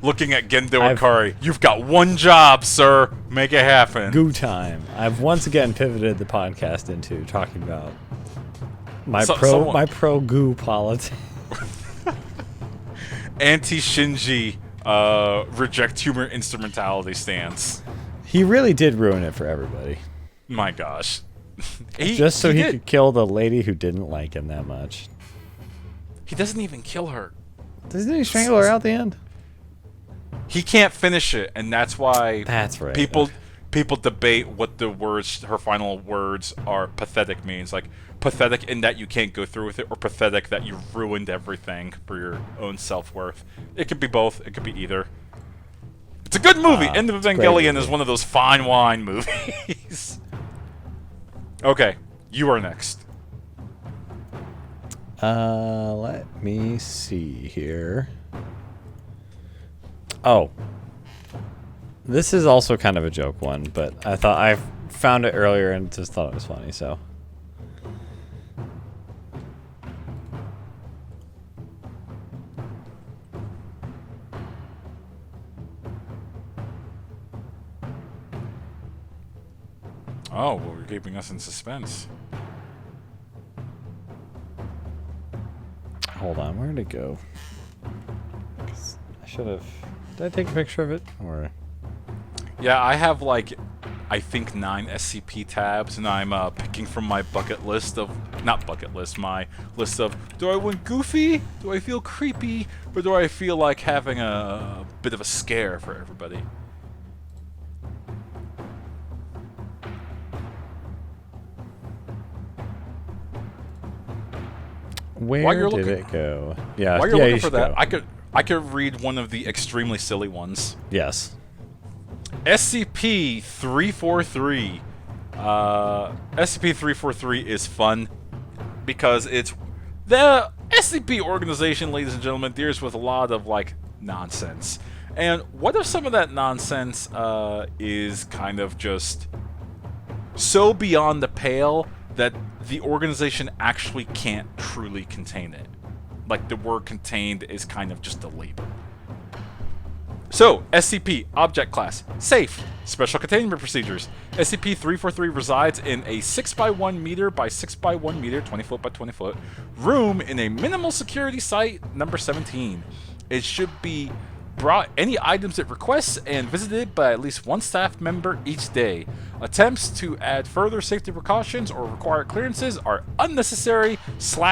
Looking at Gendo Akari, you've got one job, sir. Make it happen. Goo time. I've once again pivoted the podcast into talking about my pro goo politics. Anti-Shinji reject human instrumentality stance. He really did ruin it for everybody. My gosh. He could kill the lady who didn't like him that much. He doesn't even kill her. Doesn't he strangle her out the end? He can't finish it, and that's why people debate what the words, her final words are pathetic means. Like, pathetic in that you can't go through with it, or pathetic that you ruined everything for your own self-worth. It could be both. It could be either. It's a good movie. End of Evangelion is one of those fine wine movies. Okay, you are next. Let me see here. Oh. This is also kind of a joke one, but I found it earlier and just thought it was funny, so. Oh, well, you're keeping us in suspense. Hold on, where did it go? 'Cause I should have. Did I take a picture of it? Or. Yeah, I have like, I think 9 SCP tabs, and I'm picking from my bucket list of, not bucket list, my list of, do I want goofy? Do I feel creepy? Or do I feel like having a bit of a scare for everybody? Where did it go? Yeah, while you're yeah, looking you for should that, go. I could read one of the extremely silly ones. Yes. SCP-343. SCP-343 is fun because it's the SCP organization, ladies and gentlemen, deals with a lot of like nonsense. And what if some of that nonsense is kind of just so beyond the pale that the organization actually can't truly contain it? Like, the word contained is kind of just a label. So, SCP, Object Class, Safe, Special Containment Procedures. SCP-343 resides in a 6x1 meter by 6x1 meter, 20 foot by 20 foot, room in a minimal security site, number 17. It should be brought any items it requests and visited by at least one staff member each day. Attempts to add further safety precautions or require clearances are unnecessary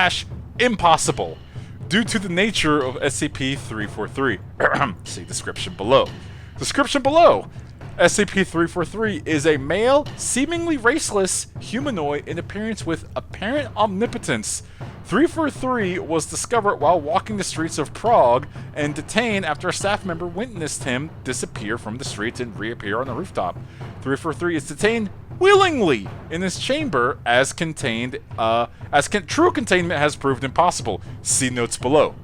/ impossible due to the nature of SCP-343. See description below. Description below. SCP-343 is a male, seemingly raceless humanoid in appearance with apparent omnipotence. 343 was discovered while walking the streets of Prague and detained after a staff member witnessed him disappear from the streets and reappear on the rooftop. 343 is detained willingly in his chamber as true containment has proved impossible. See notes below.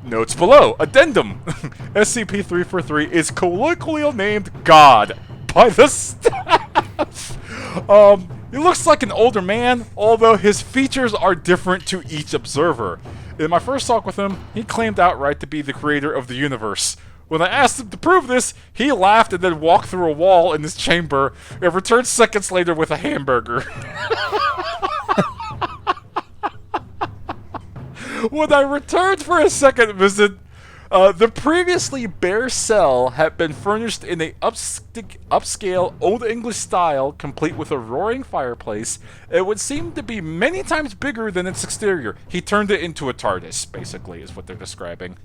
Notes below. Addendum. SCP-343 is colloquially named God by the staff. He looks like an older man, although his features are different to each observer. In my first talk with him, he claimed outright to be the creator of the universe. When I asked him to prove this, he laughed and then walked through a wall in his chamber and returned seconds later with a hamburger. When I returned for a second visit, the previously bare cell had been furnished in a upscale Old English style, complete with a roaring fireplace. It would seem to be many times bigger than its exterior. He turned it into a TARDIS, basically, is what they're describing.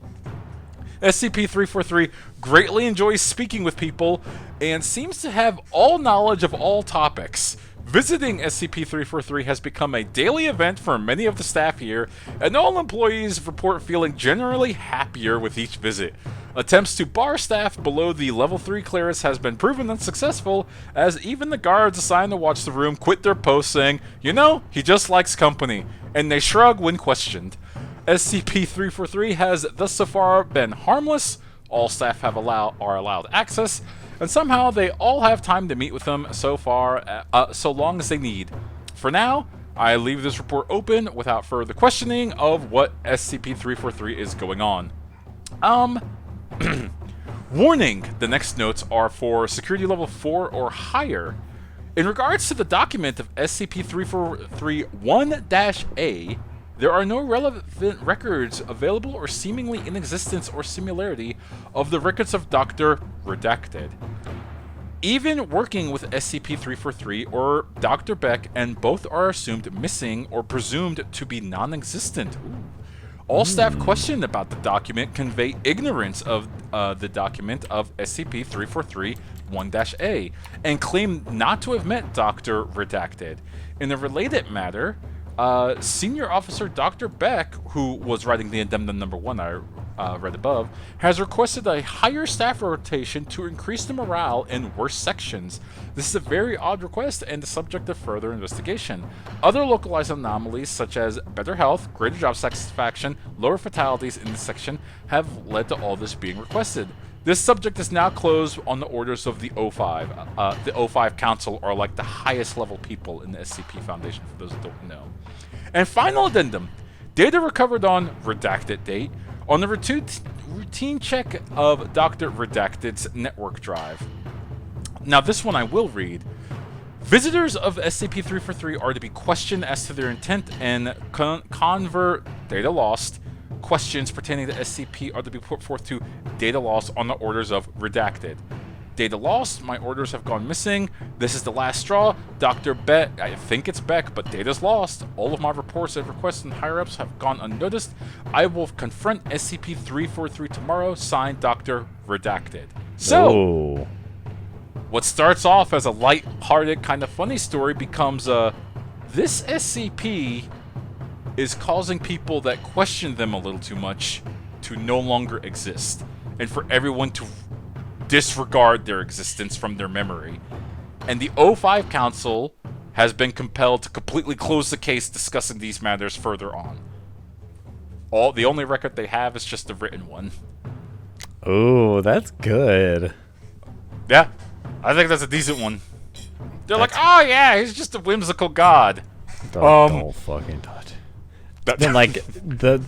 SCP-343 greatly enjoys speaking with people and seems to have all knowledge of all topics. Visiting SCP-343 has become a daily event for many of the staff here, and all employees report feeling generally happier with each visit. Attempts to bar staff below the Level 3 clearance has been proven unsuccessful, as even the guards assigned to watch the room quit their posts saying, "You know, he just likes company," and they shrug when questioned. SCP-343 has thus so far been harmless, all staff are allowed access, and somehow they all have time to meet with them so long as they need. For now, I leave this report open without further questioning of what SCP-343 is going on. Warning, the next notes are for security level 4 or higher. In regards to the document of SCP-343-1-A, there are no relevant records available or seemingly in existence or similarity of the records of Dr. Redacted. Even working with SCP-343 or Dr. Beck, and both are assumed missing or presumed to be non-existent. All staff questioned about the document convey ignorance of the document of SCP-343-1-A and claim not to have met Dr. Redacted. In a related matter, Senior Officer Dr. Beck, who was writing the addendum number 1 I read above, has requested a higher staff rotation to increase the morale in worse sections. This is a very odd request and the subject of further investigation. Other localized anomalies, such as better health, greater job satisfaction, lower fatalities in this section, have led to all this being requested. This subject is now closed on the orders of the O5. The O5 Council are like the highest level people in the SCP Foundation, for those that don't know. And final addendum. Data recovered on redacted date on the routine check of Dr. Redacted's network drive. Now this one I will read. Visitors of SCP-343 are to be questioned as to their intent and convert data lost. Questions pertaining to SCP are to be put forth to data lost on the orders of redacted. Data lost, my orders have gone missing. This is the last straw. Dr. Beck, I think it's Beck, but data's lost. All of my reports and requests and higher-ups have gone unnoticed. I will confront SCP-343 tomorrow. Signed, Dr. Redacted. So, what starts off as a light-hearted, kind of funny story becomes this SCP is causing people that question them a little too much to no longer exist, and for everyone to disregard their existence from their memory. And the O5 Council has been compelled to completely close the case discussing these matters further on. The only record they have is just the written one. Oh, that's good. Yeah, I think that's a decent one. They're like, oh yeah, he's just a whimsical god. Don't fucking touch. Then like the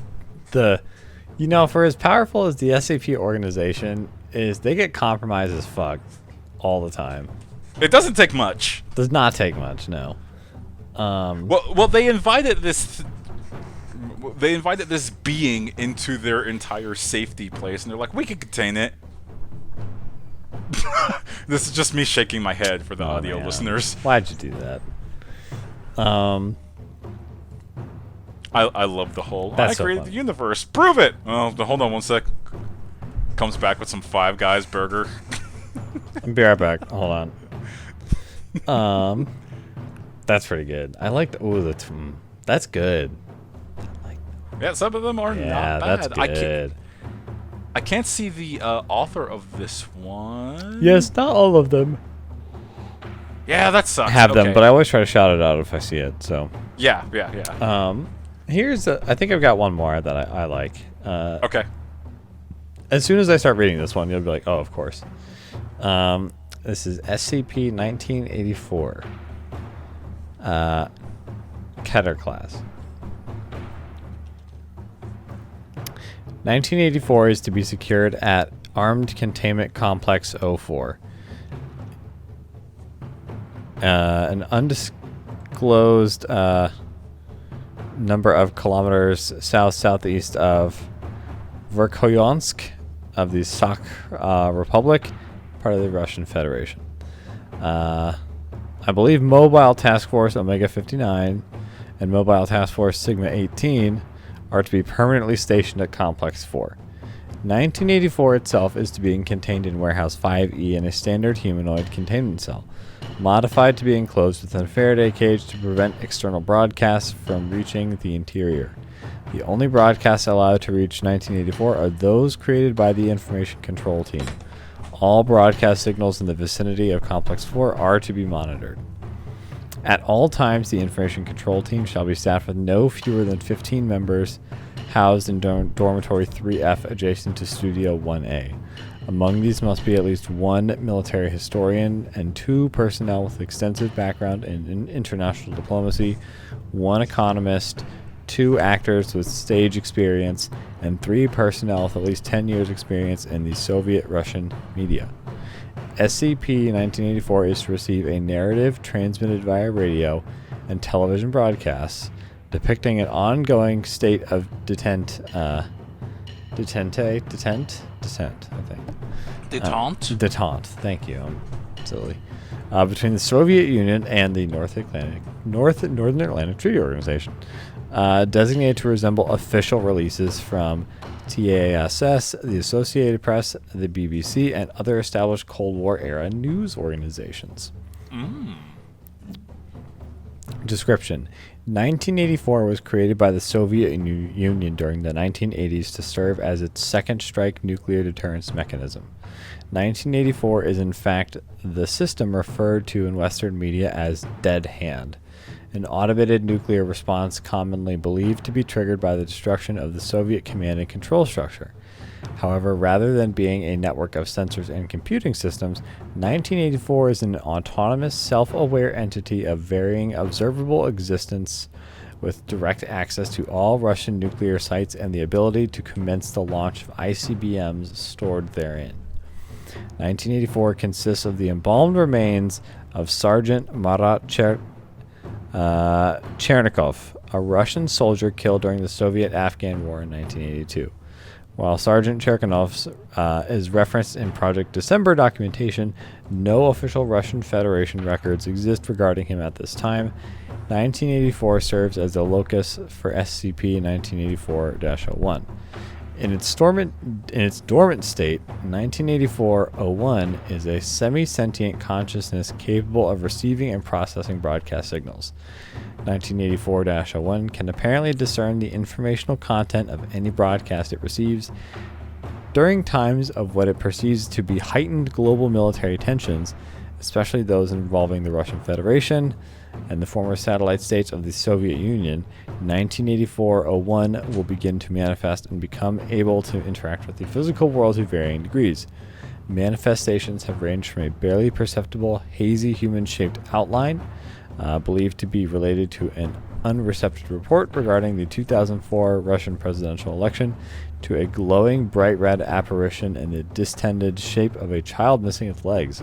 for as powerful as the SCP organization is, they get compromised as fuck all the time. It doesn't take much. Does not take much, no. Well, they invited this being into their entire safety place, and they're like, we can contain it. This is just me shaking my head for the audio listeners. Why'd you do that? I love the whole, I created the universe. Prove it! Oh, hold on one sec. Comes back with some Five Guys burger. I'll be right back. Hold on. That's pretty good. I like that's good. Yeah, some of them are not bad. That's good. I can't see the author of this one. Yes, not all of them. Yeah, that sucks. Have them, but I always try to shout it out if I see it. So. Yeah. I think I've got one more that I like. Okay. As soon as I start reading this one, you'll be like, oh, of course. This is SCP 1984. Keter class. 1984 is to be secured at Armed Containment Complex 04. An undisclosed number of kilometers south-southeast of Verkhoyansk of the Sakh Republic, part of the Russian Federation. I believe Mobile Task Force Omega 59 and Mobile Task Force Sigma 18 are to be permanently stationed at Complex 4. 1984 itself is to be contained in Warehouse 5E in a standard humanoid containment cell, modified to be enclosed within a Faraday cage to prevent external broadcasts from reaching the interior. The only broadcasts allowed to reach 1984 are those created by the Information Control Team. All broadcast signals in the vicinity of Complex 4 are to be monitored. At all times, the Information Control Team shall be staffed with no fewer than 15 members housed in Dormitory 3F adjacent to Studio 1A. Among these must be at least one military historian and 2 personnel with extensive background in international diplomacy, 1 economist, 2 actors with stage experience, and 3 personnel with at least 10 years experience in the Soviet-Russian media. SCP-1984 is to receive a narrative transmitted via radio and television broadcasts depicting an ongoing state of detente, I think. Detente, thank you. I'm silly. Between the Soviet Union and the Northern Atlantic Treaty Organization, designated to resemble official releases from TASS, the Associated Press, the BBC, and other established Cold War-era news organizations. Description. 1984 was created by the Soviet Union during the 1980s to serve as its second strike nuclear deterrence mechanism. 1984 is in fact the system referred to in Western media as Dead Hand, an automated nuclear response commonly believed to be triggered by the destruction of the Soviet command and control structure. However, rather than being a network of sensors and computing systems, 1984 is an autonomous, self-aware entity of varying observable existence with direct access to all Russian nuclear sites and the ability to commence the launch of ICBMs stored therein. 1984 consists of the embalmed remains of Sergeant Marat Chernikov, a Russian soldier killed during the Soviet-Afghan War in 1982. While Sergeant Chernikov is referenced in Project December documentation, no official Russian Federation records exist regarding him at this time. 1984 serves as the locus for SCP-1984-01. In its dormant state, 1984-01 is a semi-sentient consciousness capable of receiving and processing broadcast signals. 1984-01 can apparently discern the informational content of any broadcast it receives. During times of what it perceives to be heightened global military tensions, especially those involving the Russian Federation and the former satellite states of the Soviet Union, 1984-01 will begin to manifest and become able to interact with the physical world to varying degrees. Manifestations have ranged from a barely perceptible, hazy human-shaped outline, believed to be related to an unrecepted report regarding the 2004 Russian presidential election, to a glowing bright red apparition in the distended shape of a child missing its legs.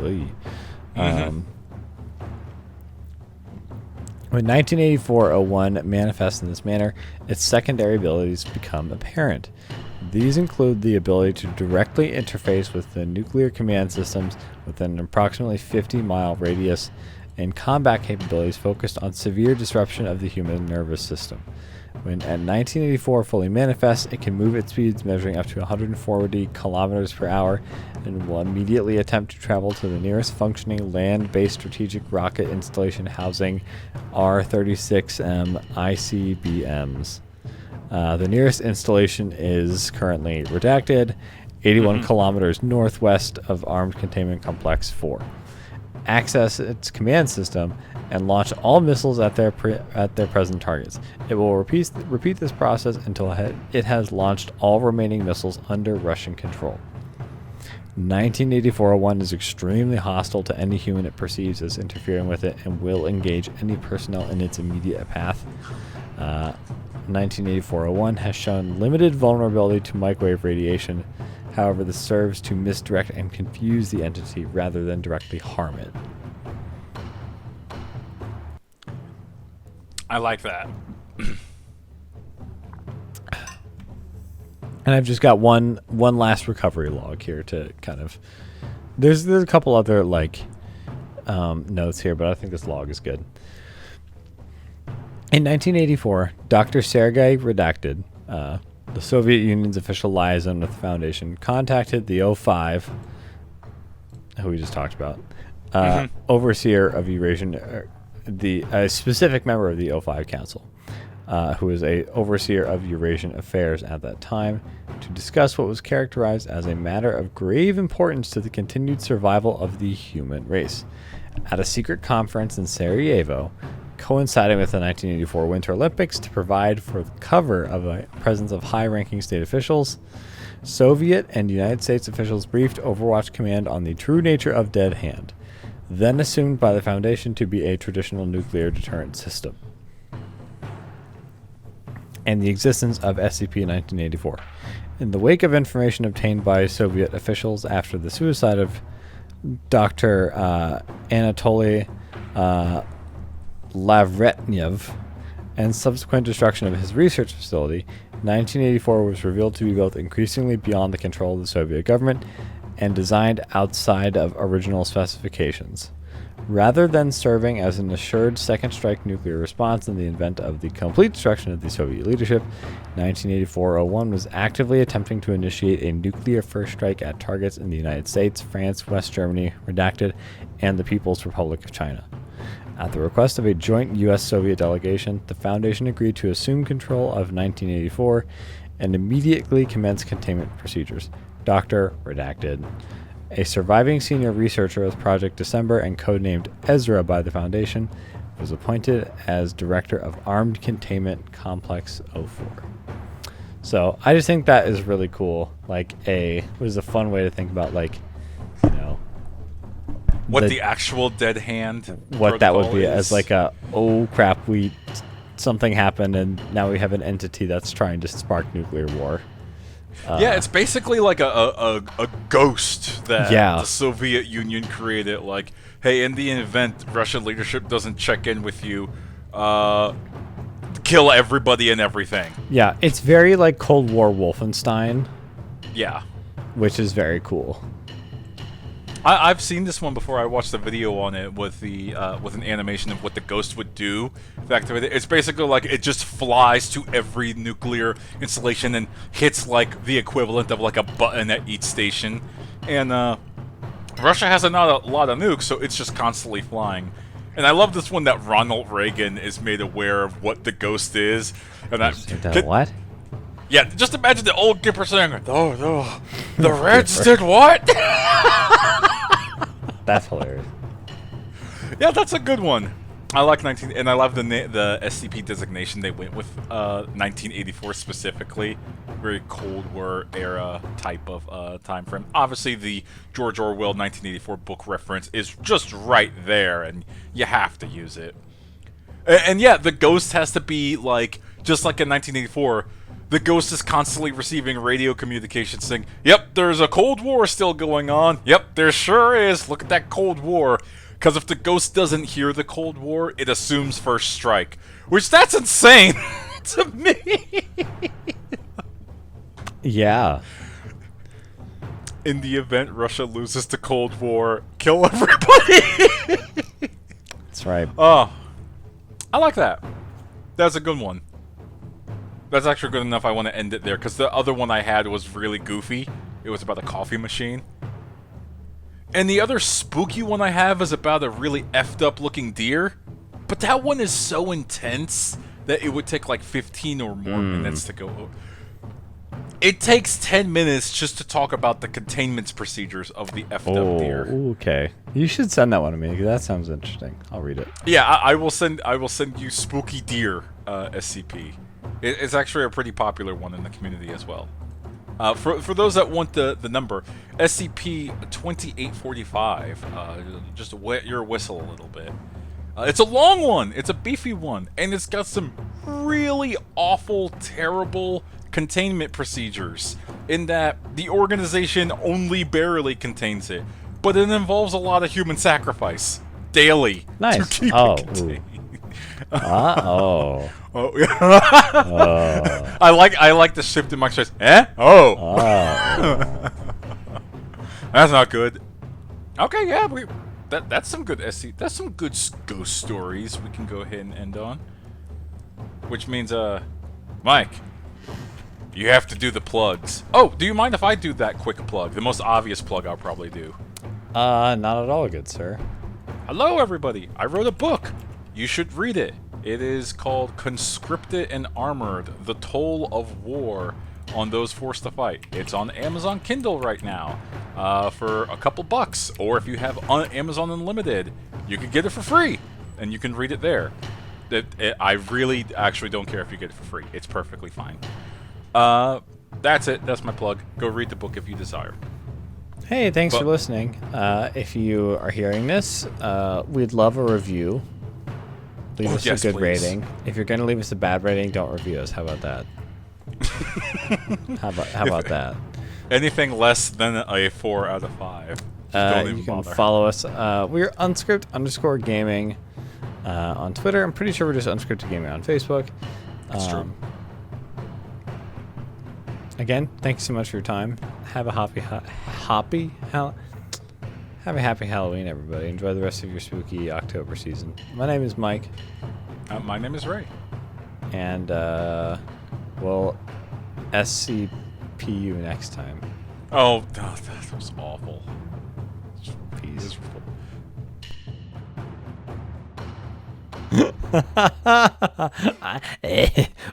When 1984-01 manifests in this manner, its secondary abilities become apparent. These include the ability to directly interface with the nuclear command systems within an approximately 50-mile radius, and combat capabilities focused on severe disruption of the human nervous system. When at 1984 fully manifests, it can move at speeds measuring up to 140 kilometers per hour and will immediately attempt to travel to the nearest functioning land-based strategic rocket installation housing R-36M ICBMs. The nearest installation is currently redacted, 81 kilometers northwest of Armed Containment Complex 4. Access its command system and launch all missiles at their present targets. It will repeat this process until it has launched all remaining missiles under Russian control. 1984-01 is extremely hostile to any human it perceives as interfering with it and will engage any personnel in its immediate path. 1984-01 has shown limited vulnerability to microwave radiation. However, this serves to misdirect and confuse the entity rather than directly harm it. I like that. And I've just got one last recovery log here to kind of... There's a couple other notes here, but I think this log is good. In 1984, Dr. Sergei Redacted, the Soviet Union's official liaison with the Foundation, contacted the O5, who we just talked about, overseer of Eurasian, a specific member of the O5 Council, who was a overseer of Eurasian affairs at that time, to discuss what was characterized as a matter of grave importance to the continued survival of the human race. At a secret conference in Sarajevo, coinciding with the 1984 Winter Olympics, to provide for the cover of a presence of high-ranking state officials, Soviet and United States officials briefed Overwatch Command on the true nature of Dead Hand, then assumed by the Foundation to be a traditional nuclear deterrent system, and the existence of SCP-1984. In the wake of information obtained by Soviet officials after the suicide of Dr. Anatoly Lavretnev and subsequent destruction of his research facility, 1984 was revealed to be both increasingly beyond the control of the Soviet government and designed outside of original specifications. Rather than serving as an assured second strike nuclear response in the event of the complete destruction of the Soviet leadership, 1984-01 was actively attempting to initiate a nuclear first strike at targets in the United States, France, West Germany, Redacted, and the People's Republic of China. At the request of a joint U.S.-Soviet delegation, the Foundation agreed to assume control of 1984 and immediately commence containment procedures. Dr. Redacted, a surviving senior researcher with Project December and codenamed Ezra by the Foundation, was appointed as director of Armed Containment Complex 04. So I just think that is really cool. Like it was a fun way to think about like, you know, what the actual dead hand what that would be is. as like a, oh crap, something happened and now we have an entity that's trying to spark nuclear war. Yeah, it's basically like a ghost that Yeah. the Soviet Union created. Like, hey, in the event Russian leadership doesn't check in with you, kill everybody and everything. Yeah, it's very like Cold War Wolfenstein, Yeah. which is very cool. I've seen this one before. I watched a video on it with an animation of what the ghost would do. To activate it. It's basically like it just flies to every nuclear installation and hits like the equivalent of like a button at each station. And Russia has not a lot of nukes, so it's just constantly flying. And I love this one that Ronald Reagan is made aware of what the ghost is. And What? Yeah, just imagine the old Gipper saying, "Oh, the Reds did what?" That's hilarious. Yeah, that's a good one. I like and I love the SCP designation they went with. 1984 specifically, very Cold War era type of time frame. Obviously, the George Orwell 1984 book reference is just right there, and you have to use it. And yeah, the ghost has to be like just like in 1984. The ghost is constantly receiving radio communications saying, "Yep, there's a Cold War still going on. Yep, there sure is. Look at that Cold War." Because if the ghost doesn't hear the Cold War, it assumes first strike. Which, that's insane to me. Yeah. In the event Russia loses the Cold War, kill everybody. That's right. Oh, I like that. That's a good one. That's actually good enough. I want to end it there because the other one I had was really goofy. It was about a coffee machine. And the other spooky one I have is about a really effed up looking deer. But that one is so intense that it would take like 15 or more minutes to go. It takes 10 minutes just to talk about the containment procedures of the effed up deer. Okay. You should send that one to me because that sounds interesting. I'll read it. Yeah, I will send you Spooky Deer SCP. It's actually a pretty popular one in the community as well. For those that want the number, SCP-2845, just wet your whistle a little bit. It's a long one, it's a beefy one, and it's got some really awful, terrible containment procedures in that the organization only barely contains it, but it involves a lot of human sacrifice daily Nice. to keep it contained. Oh. Oh, yeah. I like the shift in my face. Eh? Oh. That's not good. Okay, yeah, that's some good that's some good ghost stories we can go ahead and end on. Which means Mike, you have to do the plugs. Oh, do you mind if I do that quick plug? The most obvious plug I'll probably do. Not at all, good sir. Hello everybody. I wrote a book. You should read it. It is called Conscripted and Armored, The Toll of War on Those Forced to Fight. It's on Amazon Kindle right now for a couple bucks. Or if you have Amazon Unlimited, you can get it for free. And you can read it there. I really actually don't care if you get it for free. It's perfectly fine. That's it. That's my plug. Go read the book if you desire. Hey, thanks for listening. If you are hearing this, we'd love a review. Leave us a good rating. If you're going to leave us a bad rating, don't review us. How about that? How about that? Anything less than a 4 out of 5. Don't even you can bother. follow us. We're Unscript_gaming on Twitter. I'm pretty sure we're just Unscripted Gaming on Facebook. That's true. Again, thanks so much for your time. Have a happy Halloween, everybody. Enjoy the rest of your spooky October season. My name is Mike. My name is Ray. And, we'll SCP you next time. Oh, that was awful. Peace.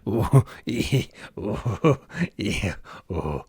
Ooh, ooh, yeah, ooh.